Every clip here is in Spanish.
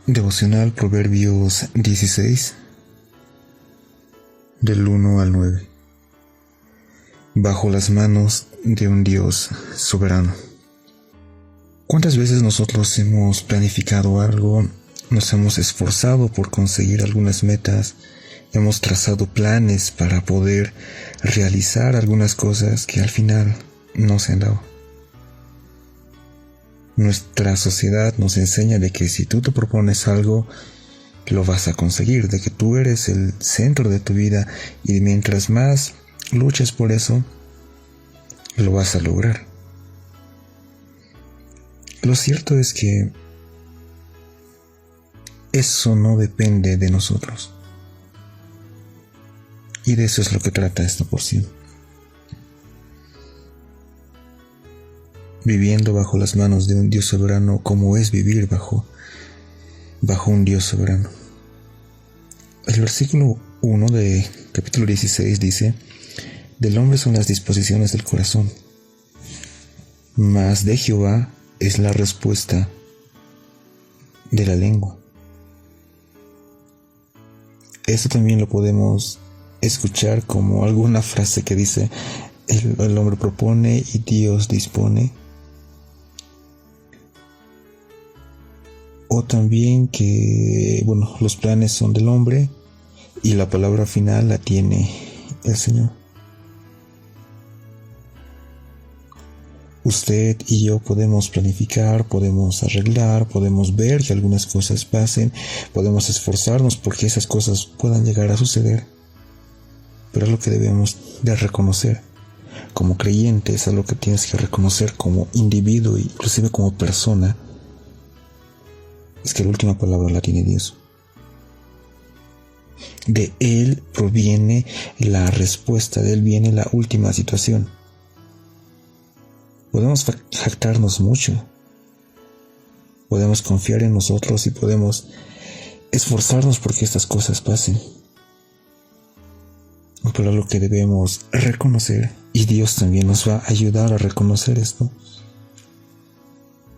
Devocional Proverbios 16, del 1 al 9. Bajo las manos de un Dios soberano. ¿Cuántas veces nosotros hemos planificado algo, nos hemos esforzado por conseguir algunas metas, hemos trazado planes para poder realizar algunas cosas que al final no se han dado? Nuestra sociedad nos enseña de que si tú te propones algo, lo vas a conseguir, de que tú eres el centro de tu vida y mientras más luches por eso, lo vas a lograr. Lo cierto es que eso no depende de nosotros. Y de eso es lo que trata esta porción. Viviendo bajo las manos de un Dios soberano, como es vivir bajo un Dios soberano. El versículo 1 de capítulo 16 dice: del hombre son las disposiciones del corazón, mas de Jehová es la respuesta de la lengua. Esto también lo podemos escuchar como alguna frase que dice: el hombre propone y Dios dispone. O también que, los planes son del hombre y la palabra final la tiene el Señor. Usted y yo podemos planificar, podemos arreglar, podemos ver que algunas cosas pasen, podemos esforzarnos porque esas cosas puedan llegar a suceder. Pero es lo que debemos de reconocer. Como creyentes, es lo que tienes que reconocer como individuo, inclusive como persona, es que la última palabra la tiene Dios. De Él proviene la respuesta, de Él viene la última situación. Podemos jactarnos mucho, podemos confiar en nosotros y podemos esforzarnos porque estas cosas pasen. Pero lo que debemos reconocer, y Dios también nos va a ayudar a reconocer esto,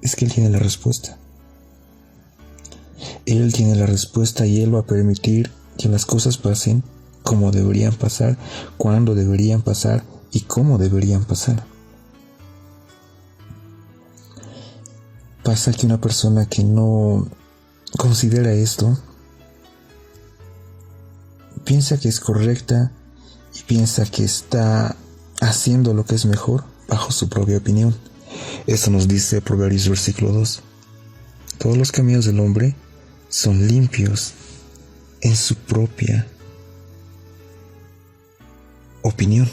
es que Él tiene la respuesta. Él tiene la respuesta y Él va a permitir que las cosas pasen como deberían pasar, cuando deberían pasar y cómo deberían pasar. Pasa que una persona que no considera esto, piensa que es correcta y piensa que está haciendo lo que es mejor bajo su propia opinión. Esto nos dice Proverbios versículo 2. Todos los caminos del hombre son limpios en su propia opinión.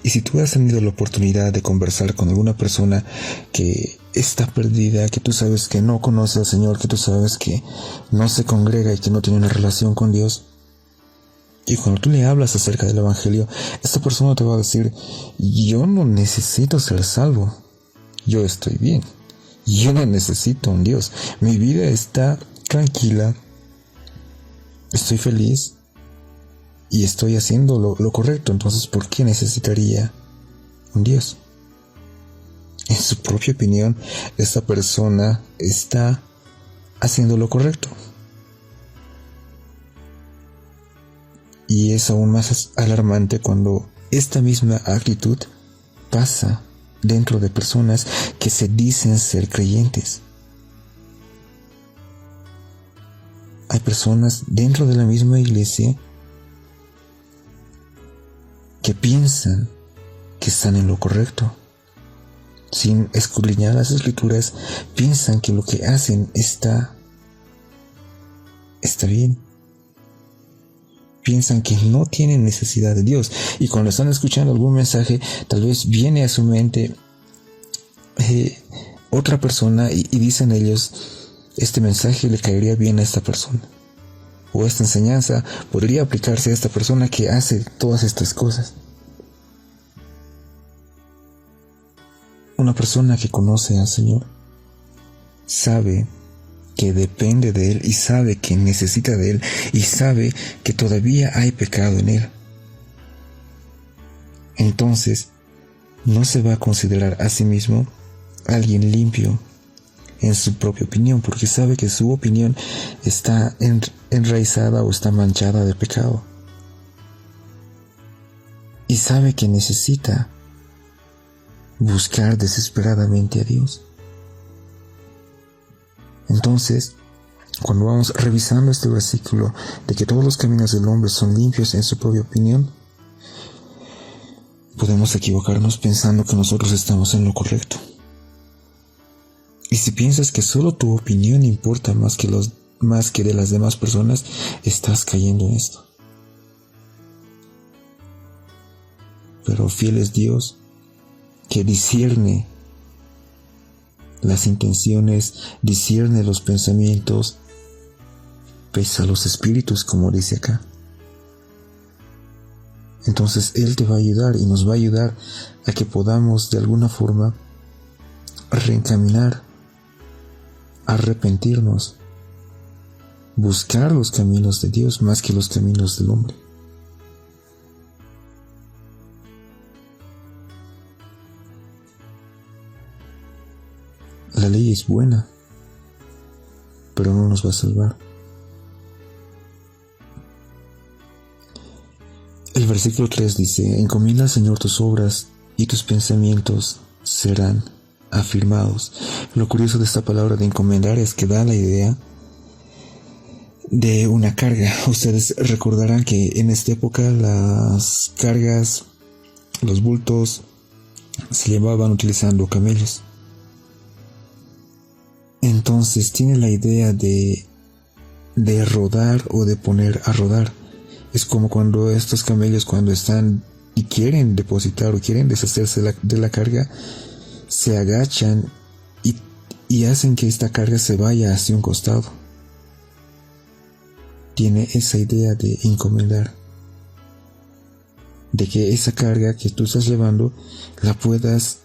Y si tú has tenido la oportunidad de conversar con alguna persona que está perdida, que tú sabes que no conoce al Señor, que tú sabes que no se congrega y que no tiene una relación con Dios, y cuando tú le hablas acerca del Evangelio, esta persona te va a decir: yo no necesito ser salvo, yo estoy bien, yo no necesito un Dios, mi vida está tranquila, estoy feliz y estoy haciendo lo correcto, entonces ¿por qué necesitaría un Dios? En su propia opinión, esta persona está haciendo lo correcto. Y es aún más alarmante cuando esta misma actitud pasa dentro de personas que se dicen ser creyentes. Hay personas dentro de la misma iglesia que piensan que están en lo correcto. Sin escudriñar las escrituras, piensan que lo que hacen está bien. Piensan que no tienen necesidad de Dios. Y cuando están escuchando algún mensaje, tal vez viene a su mente otra persona y dicen ellos: este mensaje le caería bien a esta persona, o esta enseñanza podría aplicarse a esta persona que hace todas estas cosas. Una persona que conoce al Señor sabe que depende de Él y sabe que necesita de Él y sabe que todavía hay pecado en Él. Entonces no se va a considerar a sí mismo alguien limpio, en su propia opinión, porque sabe que su opinión está enraizada o está manchada de pecado. Y sabe que necesita buscar desesperadamente a Dios. Entonces, cuando vamos revisando este versículo de que todos los caminos del hombre son limpios en su propia opinión, podemos equivocarnos pensando que nosotros estamos en lo correcto. Y si piensas que solo tu opinión importa más que de las demás personas, estás cayendo en esto. Pero fiel es Dios, que discierne las intenciones, discierne los pensamientos, pesa los espíritus, como dice acá. Entonces Él te va a ayudar y nos va a ayudar a que podamos de alguna forma reencaminar, arrepentirnos, buscar los caminos de Dios más que los caminos del hombre. La ley es buena, pero no nos va a salvar. El versículo 3 dice: encomienda al Señor tus obras y tus pensamientos serán afirmados. Lo curioso de esta palabra de encomendar es que da la idea de una carga. Ustedes recordarán que en esta época las cargas, los bultos, se llevaban utilizando camellos. Entonces tiene la idea de rodar o de poner a rodar. Es como cuando estos camellos, cuando están y quieren depositar o quieren deshacerse de la carga, se agachan y hacen que esta carga se vaya hacia un costado. Tiene esa idea de encomendar, de que esa carga que tú estás llevando la puedas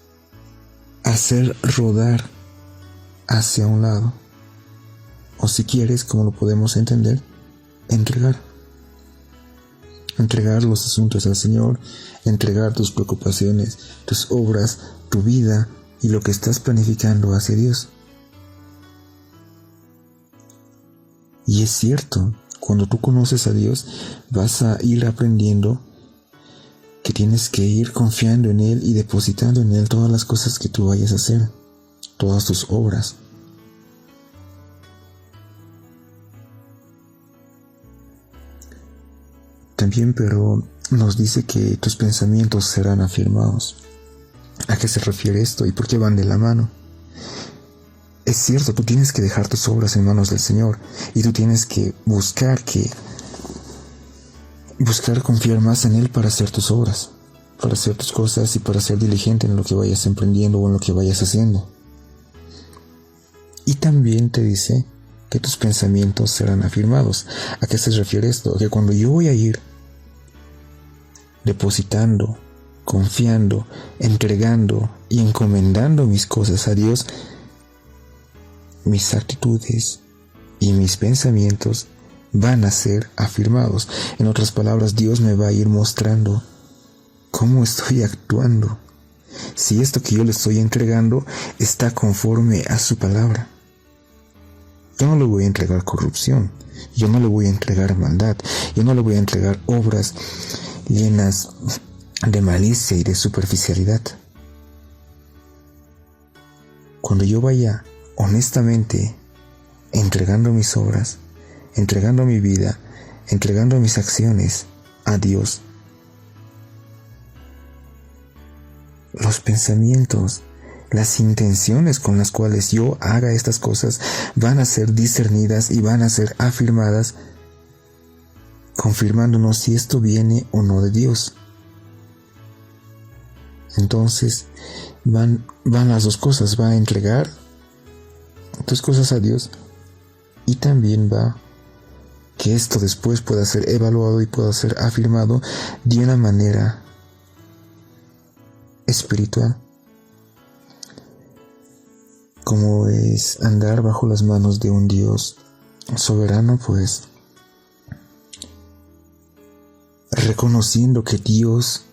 hacer rodar hacia un lado, o si quieres, como lo podemos entender, entregar los asuntos al Señor, entregar tus preocupaciones, tus obras, tu vida y lo que estás planificando hacia Dios. Y es cierto, cuando tú conoces a Dios, vas a ir aprendiendo que tienes que ir confiando en Él y depositando en Él todas las cosas que tú vayas a hacer, todas tus obras. También, pero nos dice que tus pensamientos serán afirmados. ¿A qué se refiere esto y por qué van de la mano? Es cierto, tú tienes que dejar tus obras en manos del Señor y tú tienes que buscar confiar más en Él para hacer tus obras, para hacer tus cosas y para ser diligente en lo que vayas emprendiendo o en lo que vayas haciendo. Y también te dice que tus pensamientos serán afirmados. ¿A qué se refiere esto? Que cuando yo voy a ir depositando, confiando, entregando y encomendando mis cosas a Dios, mis actitudes y mis pensamientos van a ser afirmados. En otras palabras, Dios me va a ir mostrando cómo estoy actuando, si esto que yo le estoy entregando está conforme a su palabra. Yo no le voy a entregar corrupción, yo no le voy a entregar maldad, yo no le voy a entregar obras llenas de malicia y de superficialidad. Cuando yo vaya honestamente entregando mis obras, entregando mi vida, entregando mis acciones a Dios, los pensamientos, las intenciones con las cuales yo haga estas cosas van a ser discernidas y van a ser afirmadas, confirmándonos si esto viene o no de Dios. Entonces van las dos cosas, va a entregar tus cosas a Dios y también va que esto después pueda ser evaluado y pueda ser afirmado de una manera espiritual, como es andar bajo las manos de un Dios soberano, pues reconociendo que Dios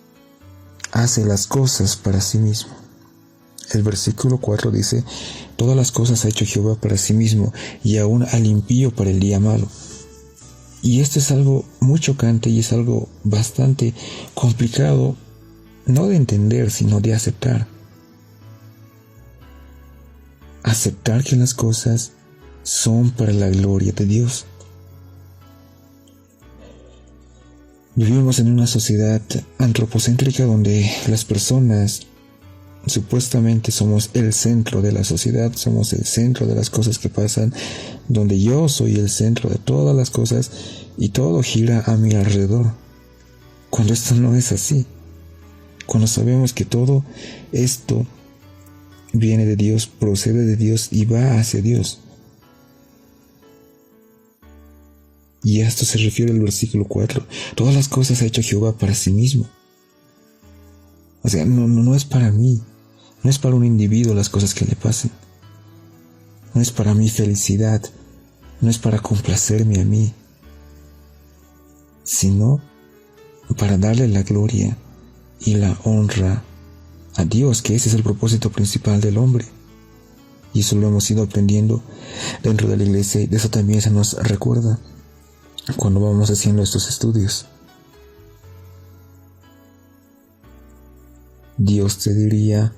hace las cosas para sí mismo. El versículo 4 dice: Todas las cosas ha hecho Jehová para sí mismo, y aún al impío para el día malo. Y esto es algo muy chocante y es algo bastante complicado, no de entender, sino de aceptar. Aceptar que las cosas son para la gloria de Dios. Vivimos en una sociedad antropocéntrica donde las personas supuestamente somos el centro de la sociedad, somos el centro de las cosas que pasan, donde yo soy el centro de todas las cosas y todo gira a mi alrededor. Cuando esto no es así, cuando sabemos que todo esto viene de Dios, procede de Dios y va hacia Dios. Y a esto se refiere el versículo 4. Todas las cosas ha hecho Jehová para sí mismo. O sea, no es para mí. No es para un individuo las cosas que le pasen. No es para mi felicidad. No es para complacerme a mí. Sino para darle la gloria y la honra a Dios, que ese es el propósito principal del hombre. Y eso lo hemos ido aprendiendo dentro de la iglesia, y de eso también se nos recuerda cuando vamos haciendo estos estudios. Dios te diría: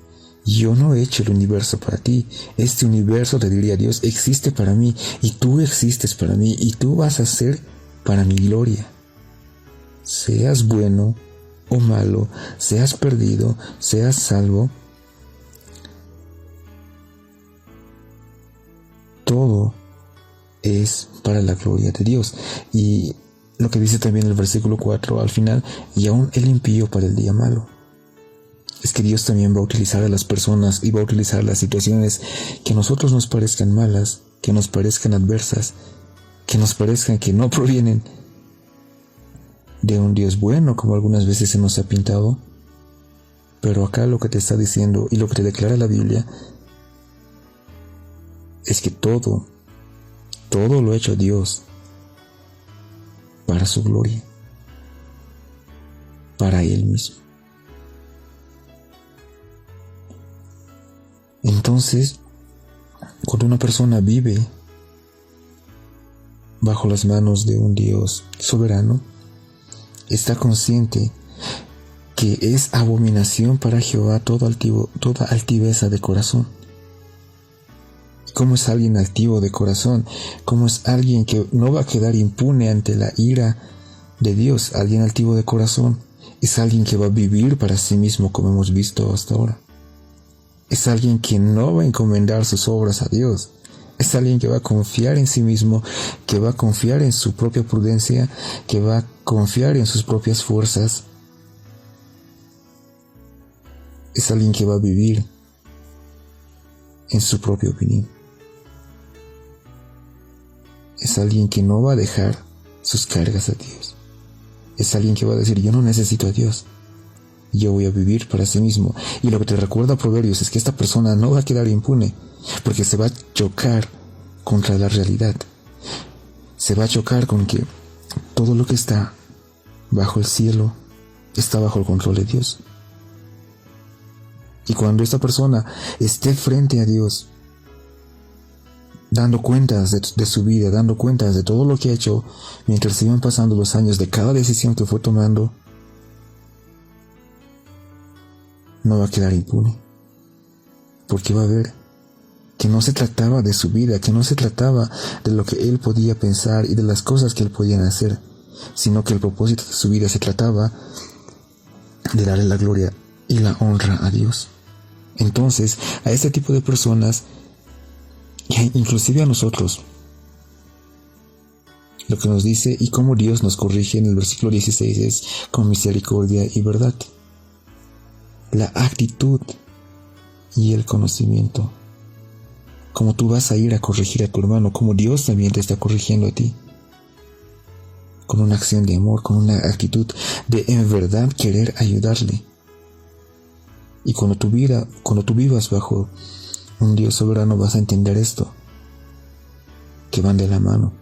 yo no he hecho el universo para ti. Este universo, te diría Dios, existe para mí, y tú existes para mí, y tú vas a ser para mi gloria. Seas bueno o malo, seas perdido, seas salvo, todo es para la gloria de Dios. Y lo que dice también el versículo 4 al final: y aún el impío para el día malo. Es que Dios también va a utilizar a las personas y va a utilizar las situaciones que a nosotros nos parezcan malas, que nos parezcan adversas, que nos parezcan que no provienen de un Dios bueno, como algunas veces se nos ha pintado. Pero acá lo que te está diciendo y lo que te declara la Biblia es que todo lo ha hecho Dios para su gloria, para Él mismo. Entonces, cuando una persona vive bajo las manos de un Dios soberano, está consciente que es abominación para Jehová toda altiveza de corazón. ¿Cómo es alguien altivo de corazón? ¿Cómo es alguien que no va a quedar impune ante la ira de Dios? Alguien altivo de corazón es alguien que va a vivir para sí mismo, como hemos visto hasta ahora. Es alguien que no va a encomendar sus obras a Dios. Es alguien que va a confiar en sí mismo, que va a confiar en su propia prudencia, que va a confiar en sus propias fuerzas. Es alguien que va a vivir en su propia opinión. Es alguien que no va a dejar sus cargas a Dios. Es alguien que va a decir: yo no necesito a Dios. Yo voy a vivir para sí mismo. Y lo que te recuerda Proverbios es que esta persona no va a quedar impune, porque se va a chocar contra la realidad. Se va a chocar con que todo lo que está bajo el cielo está bajo el control de Dios. Y cuando esta persona esté frente a Dios, dando cuentas de su vida, dando cuentas de todo lo que ha hecho, mientras se iban pasando los años, de cada decisión que fue tomando, no va a quedar impune, porque va a ver que no se trataba de su vida, que no se trataba de lo que él podía pensar y de las cosas que él podía hacer, sino que el propósito de su vida se trataba de darle la gloria y la honra a Dios. Entonces, a este tipo de personas, inclusive a nosotros, lo que nos dice y cómo Dios nos corrige en el versículo 16 es con misericordia y verdad. La actitud y el conocimiento. Como tú vas a ir a corregir a tu hermano, como Dios también te está corrigiendo a ti. Con una acción de amor, con una actitud de en verdad querer ayudarle. Y cuando tú vivas bajo un Dios soberano, vas a entender esto, que van de la mano.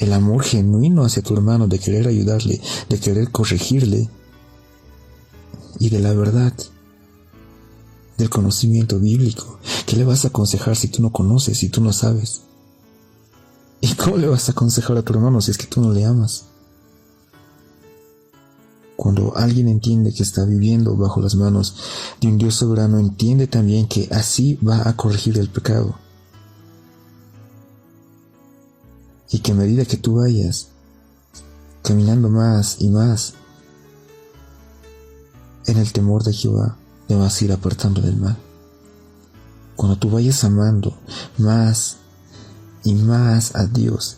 El amor genuino hacia tu hermano, de querer ayudarle, de querer corregirle, y de la verdad, del conocimiento bíblico. ¿Qué le vas a aconsejar si tú no conoces, si tú no sabes? ¿Y cómo le vas a aconsejar a tu hermano si es que tú no le amas? Cuando alguien entiende que está viviendo bajo las manos de un Dios soberano, entiende también que así va a corregir el pecado. Y que a medida que tú vayas caminando más y más en el temor de Jehová, te vas a ir apartando del mal. Cuando tú vayas amando más y más a Dios,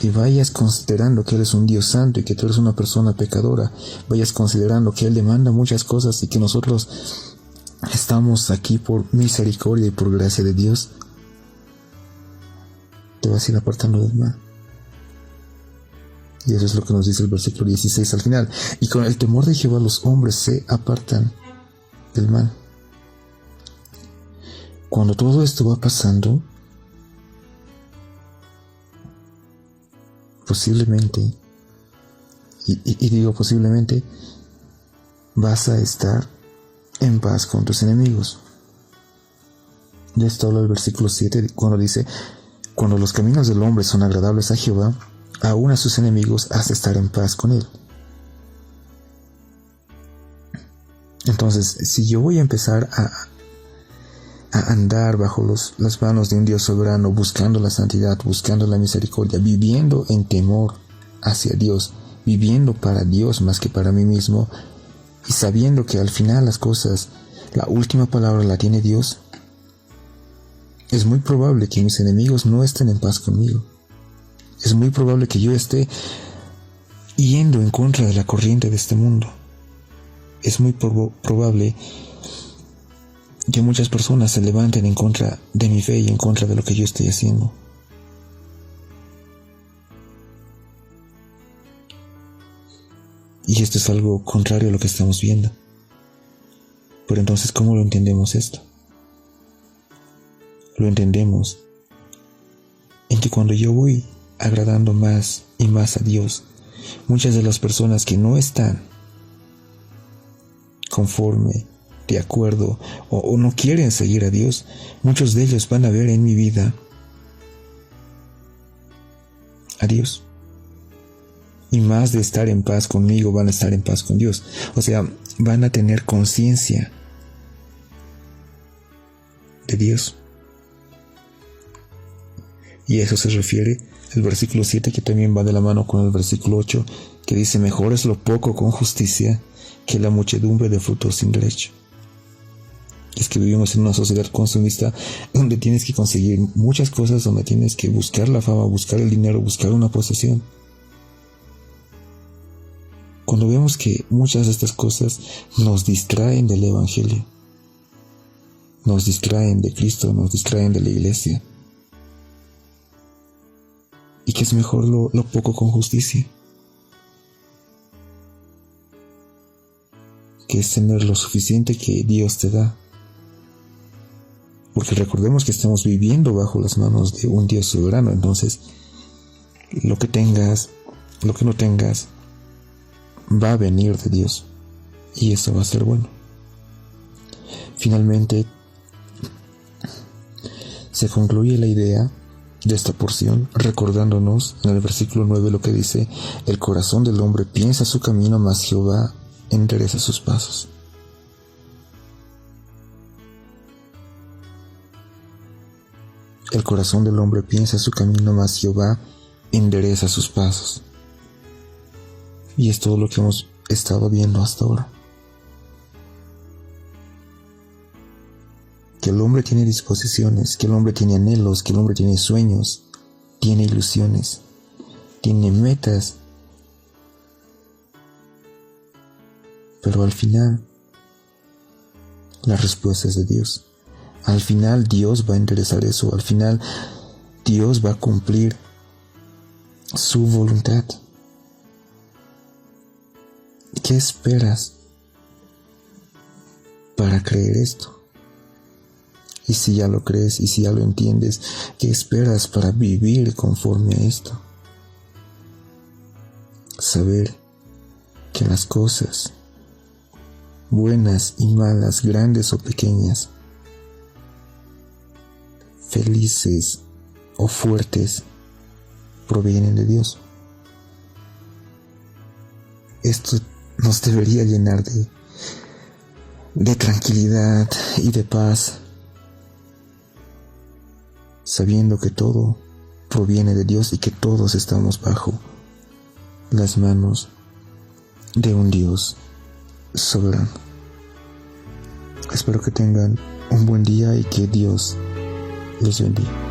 y vayas considerando que Él es un Dios santo y que tú eres una persona pecadora, vayas considerando que Él demanda muchas cosas y que nosotros estamos aquí por misericordia y por gracia de Dios, te vas a ir apartando del mal. Y eso es lo que nos dice el versículo 16 al final. Y con el temor de Jehová los hombres se apartan del mal. Cuando todo esto va pasando, posiblemente, y digo posiblemente, vas a estar en paz con tus enemigos. De esto habla el versículo 7 cuando dice: cuando los caminos del hombre son agradables a Jehová, aún a sus enemigos hace estar en paz con él. Entonces, si yo voy a empezar a andar bajo las manos de un Dios soberano, buscando la santidad, buscando la misericordia, viviendo en temor hacia Dios, viviendo para Dios más que para mí mismo, y sabiendo que al final las cosas, la última palabra la tiene Dios, es muy probable que mis enemigos no estén en paz conmigo. Es muy probable que yo esté yendo en contra de la corriente de este mundo. Es muy probable que muchas personas se levanten en contra de mi fe y en contra de lo que yo estoy haciendo. Y esto es algo contrario a lo que estamos viendo. Pero entonces, ¿cómo lo entendemos esto? Lo entendemos en que cuando yo voy agradando más y más a Dios, muchas de las personas que no están conforme, de acuerdo, o no quieren seguir a Dios, muchos de ellos van a ver en mi vida a Dios. Y más de estar en paz conmigo, van a estar en paz con Dios. O sea, van a tener conciencia de Dios. Y eso se refiere al versículo 7, que también va de la mano con el versículo 8, que dice: mejor es lo poco con justicia que la muchedumbre de frutos sin derecho. Es que vivimos en una sociedad consumista donde tienes que conseguir muchas cosas, donde tienes que buscar la fama, buscar el dinero, buscar una posesión. Cuando vemos que muchas de estas cosas nos distraen del Evangelio, nos distraen de Cristo, nos distraen de la iglesia, y que es mejor lo poco con justicia, que es tener lo suficiente que Dios te da. Porque recordemos que estamos viviendo bajo las manos de un Dios soberano. Entonces, lo que tengas, lo que no tengas, va a venir de Dios, y eso va a ser bueno. Finalmente, se concluye la idea de esta porción recordándonos en el versículo 9 lo que dice: el corazón del hombre piensa su camino, mas Jehová endereza sus pasos. El corazón del hombre piensa su camino, mas Jehová endereza sus pasos. Y es todo lo que hemos estado viendo hasta ahora. Que el hombre tiene disposiciones, que el hombre tiene anhelos, que el hombre tiene sueños, tiene ilusiones, tiene metas. Pero al final, la respuesta es de Dios. Al final Dios va a enderezar eso. Al final Dios va a cumplir su voluntad. ¿Qué esperas para creer esto? Y si ya lo crees y si ya lo entiendes, ¿qué esperas para vivir conforme a esto? Saber que las cosas buenas y malas, grandes o pequeñas, felices o fuertes, provienen de Dios. Esto nos debería llenar de tranquilidad y de paz, sabiendo que todo proviene de Dios y que todos estamos bajo las manos de un Dios soberano. Espero que tengan un buen día y que Dios los bendiga.